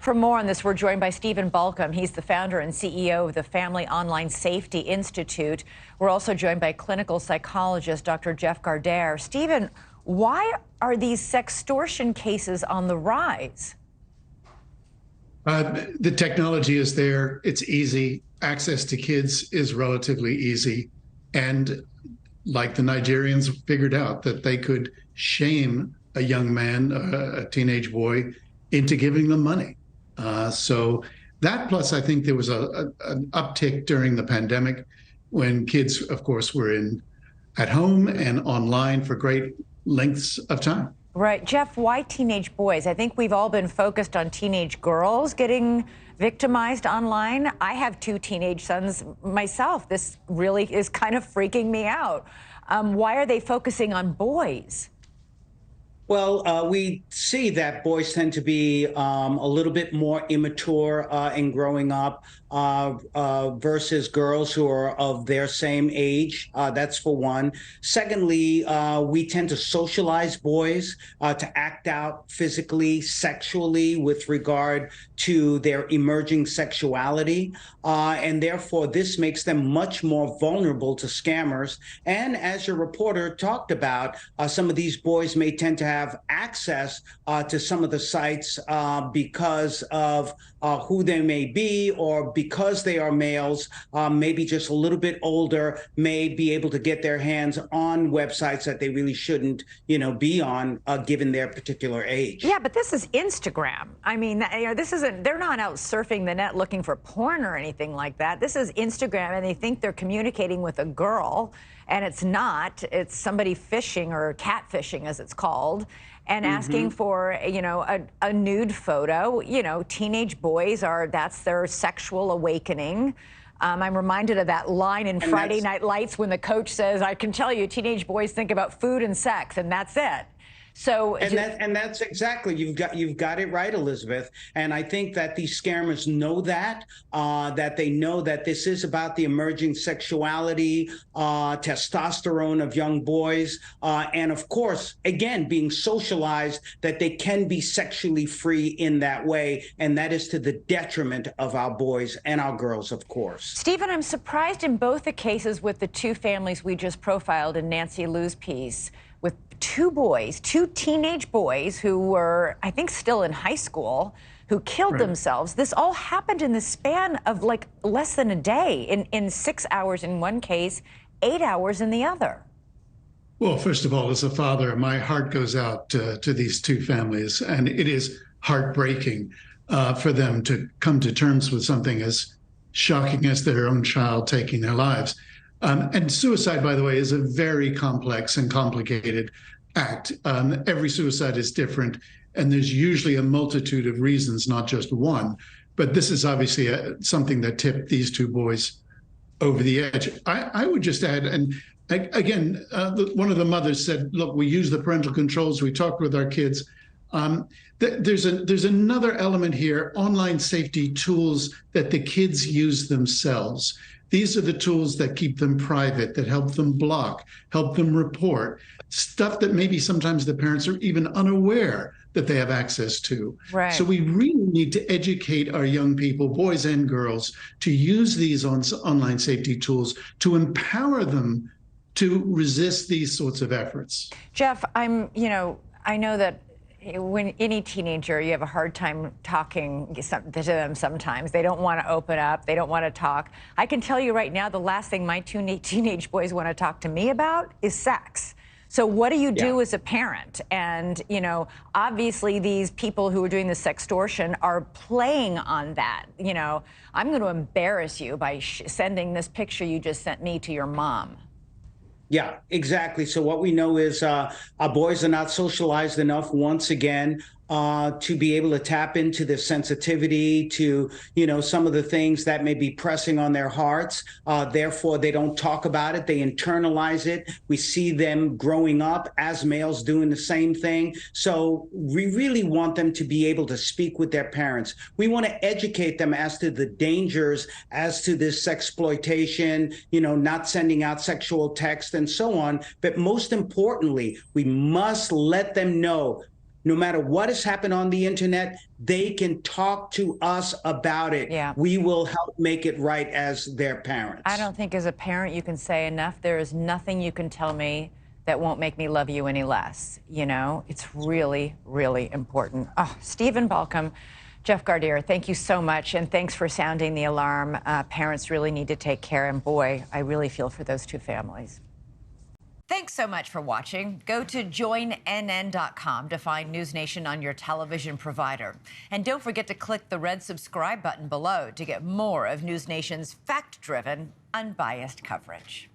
For more on this, we're joined by Stephen Balkam. He's the founder and CEO of the Family Online Safety Institute. We're also joined by clinical psychologist Dr. Jeff Gardere. Stephen, why are these sextortion cases on the rise? The technology is there. It's easy. Access to kids is relatively easy. And like the Nigerians figured out that they could shame a young man, a teenage boy, into giving them money. So that, plus I think there was an uptick during the pandemic when kids, of course, were at home and online for great lengths of time. Right. Jeff, why teenage boys? I think we've all been focused on teenage girls getting victimized online. I have two teenage sons myself. This really is kind of freaking me out. Why are they focusing on boys? Well, we see that boys tend to be a little bit more immature in growing up versus girls who are of their same age. That's for one. Secondly, we tend to socialize boys to act out physically, sexually with regard to their emerging sexuality. And therefore, this makes them much more vulnerable to scammers. And as your reporter talked about, some of these boys may tend to have access to some of the sites because of who they may be, or because they are males, maybe just a little bit older, may be able to get their hands on websites that they really shouldn't, be on, given their particular age. Yeah, but this is Instagram. I mean, this isn't, they're not out surfing the net looking for porn or anything like that. This is Instagram, and they think they're communicating with a girl, and it's not. It's somebody fishing, or catfishing as it's called, and asking for, a nude photo. Teenage boys that's their sexual awakening. I'm reminded of that line in Friday Night Lights when the coach says, "I can tell you teenage boys think about food and sex," and that's it. So and that's exactly, you've got it right, Elizabeth. And I think that these scammers know that they know that this is about the emerging sexuality, testosterone of young boys, and of course, again, being socialized that they can be sexually free in that way, and that is to the detriment of our boys and our girls, of course. Stephen, I'm surprised in both the cases with the two families we just profiled in Nancy Liu's piece, with two teenage boys who were, I think, still in high school, who killed themselves. This all happened in the span of like less than a day, in 6 hours in one case, 8 hours in the other. Well, first of all, as a father, my heart goes out to these two families, and it is heartbreaking for them to come to terms with something as shocking as their own child taking their lives. And suicide, by the way, is a very complex and complicated act. Every suicide is different, and there's usually a multitude of reasons, not just one. But this is obviously something that tipped these two boys over the edge. I would just add, and again, one of the mothers said, look, we use the parental controls, we talked with our kids. There's another element here, online safety tools that the kids use themselves. These are the tools that keep them private, that help them block, help them report, stuff that maybe sometimes the parents are even unaware that they have access to. Right. So we really need to educate our young people, boys and girls, to use these online safety tools to empower them to resist these sorts of efforts. Jeff, I know that when any teenager, you have a hard time talking to them sometimes. They don't want to open up. They don't want to talk. I can tell you right now, the last thing my teenage boys want to talk to me about is sex. So what do you do as a parent? And, obviously these people who are doing the sextortion are playing on that. I'm going to embarrass you by sending this picture you just sent me to your mom. Yeah, exactly. So what we know is our boys are not socialized enough, once again, to be able to tap into the sensitivity to, some of the things that may be pressing on their hearts. Therefore, they don't talk about it. They internalize it. We see them growing up as males doing the same thing. So we really want them to be able to speak with their parents. We want to educate them as to the dangers, as to this sexploitation, not sending out sexual text and so on. But most importantly, we must let them know no matter what has happened on the internet, they can talk to us about it. Yeah. We will help make it right as their parents. I don't think as a parent you can say enough. There is nothing you can tell me that won't make me love you any less. You know, it's really, really important. Oh, Stephen Balkam, Jeff Gardere, thank you so much, and thanks for sounding the alarm. Parents really need to take care, and boy, I really feel for those two families. Thanks so much for watching. Go to joinnn.com to find NewsNation on your television provider. And don't forget to click the red subscribe button below to get more of NewsNation's fact-driven, unbiased coverage.